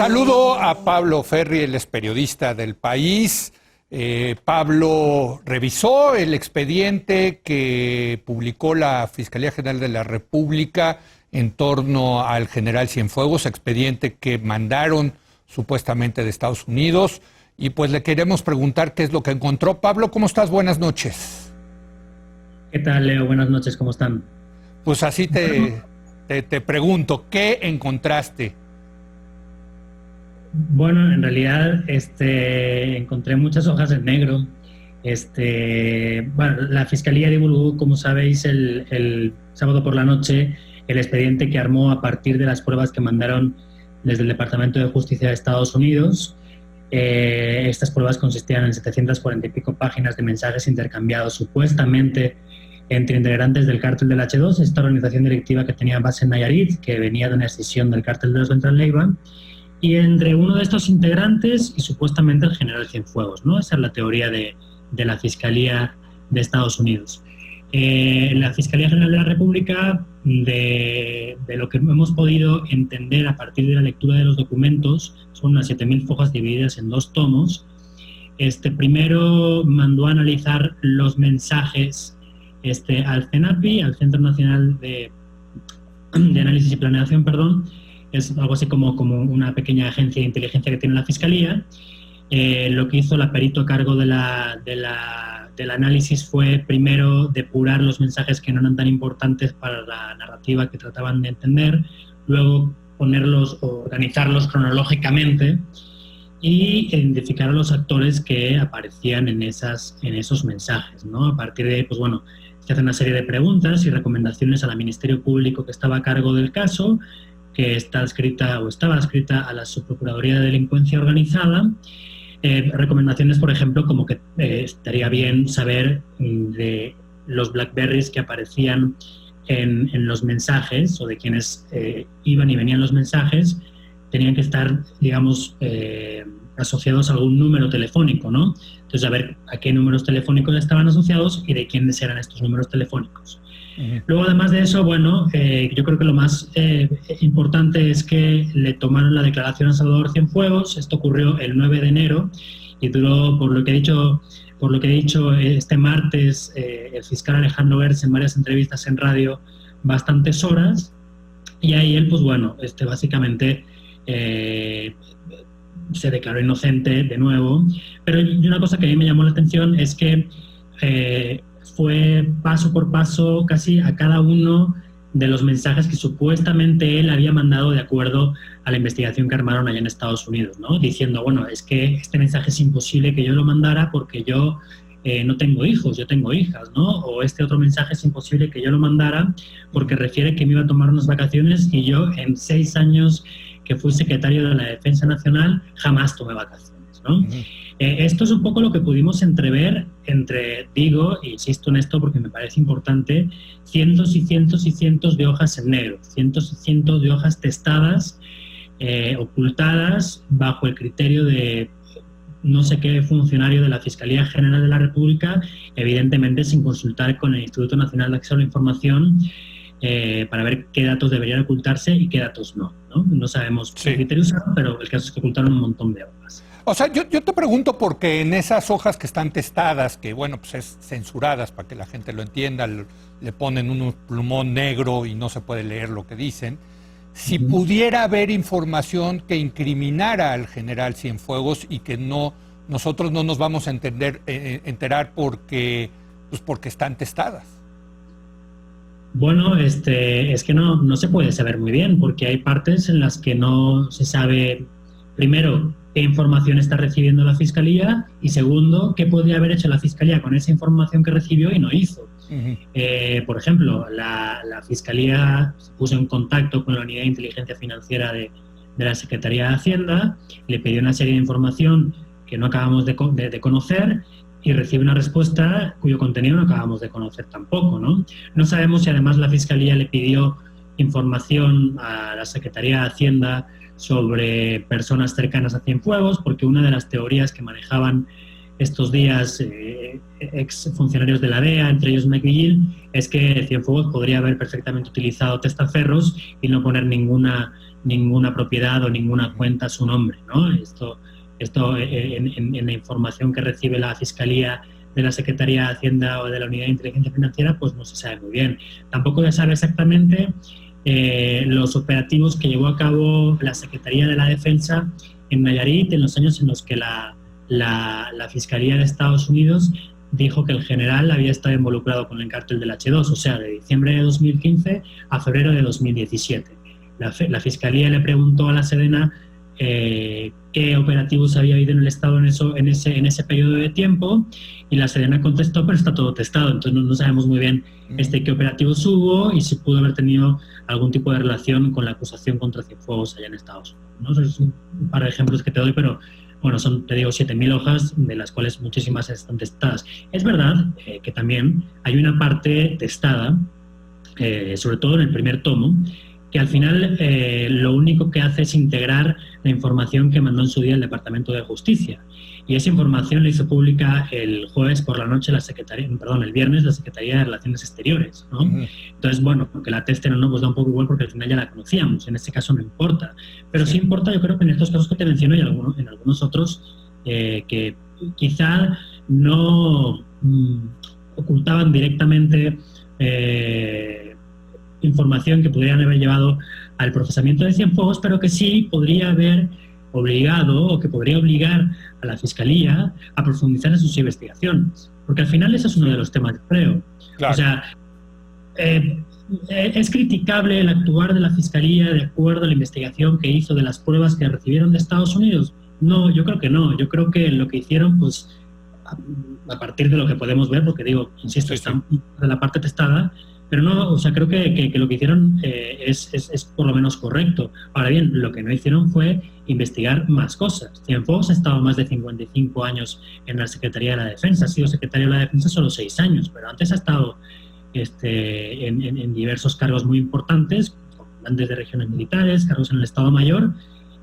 Saludo a Pablo Ferri, él es periodista del País. Pablo revisó el expediente que publicó la Fiscalía General de la República en torno al general Cienfuegos, expediente que mandaron supuestamente de Estados Unidos, y pues le queremos preguntar qué es lo que encontró. Pablo, ¿cómo estás? Buenas noches. ¿Qué tal, Leo? Buenas noches, ¿cómo están? Pues así te pregunto, ¿qué encontraste? Bueno, en realidad encontré muchas hojas en negro. Bueno, la Fiscalía divulgó, como sabéis, el sábado por la noche el expediente que armó a partir de las pruebas que mandaron desde el Departamento de Justicia de Estados Unidos. Estas pruebas consistían en 740 y pico páginas de mensajes intercambiados supuestamente entre integrantes del cártel del H2, esta organización directiva que tenía base en Nayarit, que venía de una escisión del cártel de los Beltrán Leiva, y entre uno de estos integrantes y supuestamente el general Cienfuegos, ¿no? Esa es la teoría de la Fiscalía de Estados Unidos. La Fiscalía General de la República, de lo que hemos podido entender a partir de la lectura de los documentos, son unas 7.000 hojas divididas en 2 tomos. Primero mandó a analizar los mensajes al CENAPI, al Centro Nacional de Análisis y Planeación, perdón. Es algo así como una pequeña agencia de inteligencia que tiene la Fiscalía. Lo que hizo la perito a cargo del análisis fue primero depurar los mensajes que no eran tan importantes para la narrativa que trataban de entender, luego ponerlos o organizarlos cronológicamente y identificar a los actores que aparecían en esos mensajes, ¿no? A partir de ahí, pues bueno, se hace una serie de preguntas y recomendaciones al Ministerio Público que estaba a cargo del caso, que estaba adscrita a la Subprocuraduría de Delincuencia Organizada. Recomendaciones, por ejemplo, como que estaría bien saber de los Blackberries que aparecían en los mensajes, o de quienes iban y venían los mensajes, tenían que estar, digamos, asociados a algún número telefónico, ¿no? Entonces, a ver a qué números telefónicos estaban asociados y de quiénes eran estos números telefónicos. Luego, además de eso, bueno, yo creo que lo más importante es que le tomaron la declaración a Salvador Cienfuegos. Esto ocurrió el 9 de enero y duró, por lo que he dicho este martes, el fiscal Alejandro Gertz en varias entrevistas en radio, bastantes horas. Y ahí él, pues bueno, básicamente se declaró inocente de nuevo. Pero una cosa que a mí me llamó la atención es que fue paso por paso casi a cada uno de los mensajes que supuestamente él había mandado de acuerdo a la investigación que armaron allá en Estados Unidos, ¿no? Diciendo, bueno, es que este mensaje es imposible que yo lo mandara porque yo no tengo hijos, yo tengo hijas, ¿no? O este otro mensaje es imposible que yo lo mandara porque refiere que me iba a tomar unas vacaciones y yo en 6 años que fui secretario de la Defensa Nacional jamás tomé vacaciones, ¿no? Esto es un poco lo que pudimos entrever digo, e insisto en esto porque me parece importante, cientos y cientos y cientos de hojas en negro, cientos y cientos de hojas testadas, ocultadas bajo el criterio de no sé qué funcionario de la Fiscalía General de la República, evidentemente sin consultar con el Instituto Nacional de Acceso a la Información, para ver qué datos deberían ocultarse y qué datos no, ¿no? No sabemos qué criterios usaron, pero el caso es que ocultaron un montón de hojas. O sea, yo te pregunto porque en esas hojas que están testadas, que bueno, pues es censuradas para que la gente lo entienda, le ponen un plumón negro y no se puede leer lo que dicen, si pudiera haber información que incriminara al general Cienfuegos y que nosotros no nos vamos a enterar porque están testadas. Bueno, es que no se puede saber muy bien, porque hay partes en las que no se sabe, primero, qué información está recibiendo la Fiscalía y, segundo, qué podría haber hecho la Fiscalía con esa información que recibió y no hizo. Por ejemplo, la Fiscalía se puso en contacto con la Unidad de Inteligencia Financiera de la Secretaría de Hacienda, le pidió una serie de información que no acabamos de conocer y recibe una respuesta cuyo contenido no acabamos de conocer tampoco, ¿no? No sabemos si además la Fiscalía le pidió información a la Secretaría de Hacienda sobre personas cercanas a Cienfuegos, porque una de las teorías que manejaban estos días ex funcionarios de la DEA, entre ellos Mike es que Cienfuegos podría haber perfectamente utilizado testaferros y no poner ninguna propiedad o ninguna cuenta a su nombre, ¿no? Esto en la información que recibe la Fiscalía de la Secretaría de Hacienda o de la Unidad de Inteligencia Financiera, pues no se sabe muy bien. Tampoco se sabe exactamente los operativos que llevó a cabo la Secretaría de la Defensa en Nayarit en los años en los que la Fiscalía de Estados Unidos dijo que el general había estado involucrado con el cártel del H2, o sea, de diciembre de 2015 a febrero de 2017. La Fiscalía le preguntó a la Sedena qué operativos había habido en el Estado en ese periodo de tiempo, y la Sedena contestó, pero está todo testado, entonces no sabemos muy bien qué operativos hubo y si pudo haber tenido algún tipo de relación con la acusación contra Cienfuegos allá en Estados Unidos, ¿no? Eso es un par de ejemplos que te doy, pero bueno, son, te digo, 7.000 hojas, de las cuales muchísimas están testadas. Es verdad que también hay una parte testada, sobre todo en el primer tomo, que al final lo único que hace es integrar la información que mandó en su día el Departamento de Justicia. Y esa información la hizo pública el jueves por la noche el viernes la Secretaría de Relaciones Exteriores, ¿no? Entonces, bueno, que la testen o no, pues da un poco igual porque al final ya la conocíamos, en este caso no importa. Pero sí importa, yo creo que en estos casos que te menciono y en algunos otros que quizá no ocultaban directamente información que pudieran haber llevado al procesamiento de Cienfuegos, pero que sí podría haber obligado o que podría obligar a la Fiscalía a profundizar en sus investigaciones. Porque al final ese es uno de los temas, creo. Claro. O sea, ¿es criticable el actuar de la Fiscalía de acuerdo a la investigación que hizo de las pruebas que recibieron de Estados Unidos? No, yo creo que no. Yo creo que lo que hicieron, pues, a partir de lo que podemos ver, porque digo, insisto, está de la parte testada, pero no, o sea, creo que lo que hicieron es por lo menos correcto. Ahora bien, lo que no hicieron fue investigar más cosas. Cienfuegos ha estado más de 55 años en la Secretaría de la Defensa, ha sido secretario de la Defensa solo 6 años, pero antes ha estado en diversos cargos muy importantes, comandantes de regiones militares, cargos en el Estado Mayor,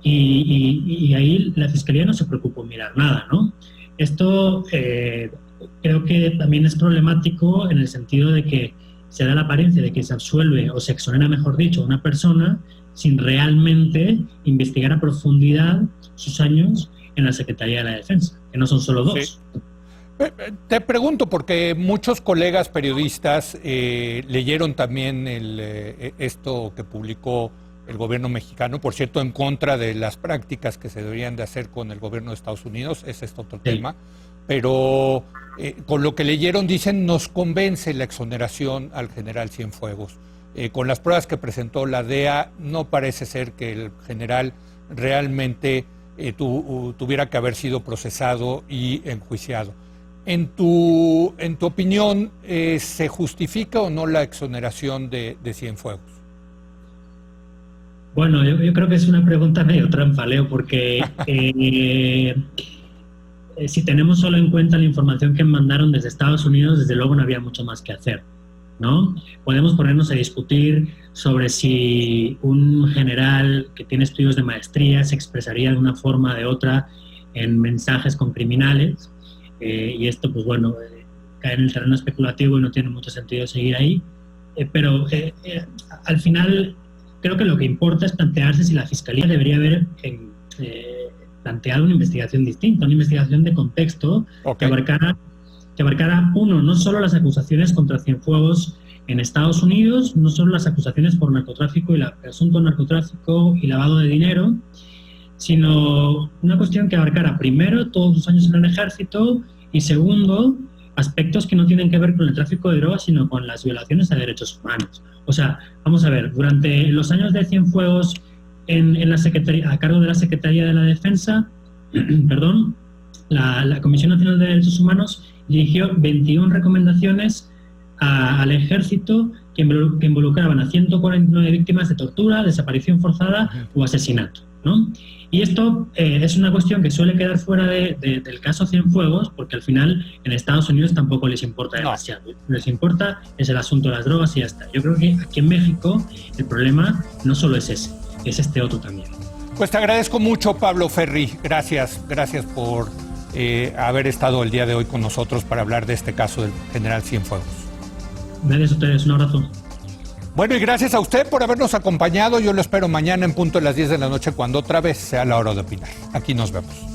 y ahí la Fiscalía no se preocupó en mirar nada, ¿no? Esto creo que también es problemático en el sentido de que se da la apariencia de que se absuelve o se exonera, mejor dicho, a una persona sin realmente investigar a profundidad sus años en la Secretaría de la Defensa, que no son solo 2. Sí. Te pregunto, porque muchos colegas periodistas leyeron también esto que publicó el gobierno mexicano, por cierto, en contra de las prácticas que se deberían de hacer con el gobierno de Estados Unidos, ese es otro tema, pero con lo que leyeron dicen nos convence la exoneración al general Cienfuegos. Con las pruebas que presentó la DEA no parece ser que el general realmente tuviera que haber sido procesado y enjuiciado. En tu opinión, ¿se justifica o no la exoneración de Cienfuegos? Bueno, yo creo que es una pregunta medio trampa, Leo, porque si tenemos solo en cuenta la información que mandaron desde Estados Unidos, desde luego no había mucho más que hacer, ¿no? Podemos ponernos a discutir sobre si un general que tiene estudios de maestría se expresaría de una forma o de otra en mensajes con criminales, y esto, pues bueno, cae en el terreno especulativo y no tiene mucho sentido seguir ahí, pero al final creo que lo que importa es plantearse si la Fiscalía debería haber planteado una investigación distinta, una investigación de contexto que abarcara, uno, no solo las acusaciones contra Cienfuegos en Estados Unidos, no solo las acusaciones por narcotráfico y presunto narcotráfico y lavado de dinero, sino una cuestión que abarcara, primero, todos sus años en el ejército, y segundo, aspectos que no tienen que ver con el tráfico de drogas, sino con las violaciones a derechos humanos. O sea, vamos a ver, durante los años de Cienfuegos en la Secretaría, a cargo de la Secretaría de la Defensa, perdón, la Comisión Nacional de Derechos Humanos dirigió 21 recomendaciones al ejército que involucraban a 149 víctimas de tortura, desaparición forzada o asesinato, ¿no? Y esto es una cuestión que suele quedar fuera del caso Cienfuegos, porque al final en Estados Unidos tampoco les importa demasiado. Lo que les importa es el asunto de las drogas y ya está. Yo creo que aquí en México el problema no solo es ese, es este otro también. Pues te agradezco mucho, Pablo Ferri. Gracias por haber estado el día de hoy con nosotros para hablar de este caso del general Cienfuegos. Gracias a ustedes, un abrazo. Bueno, y gracias a usted por habernos acompañado. Yo lo espero mañana en punto de las 10 de la noche, cuando otra vez sea la hora de opinar. Aquí nos vemos.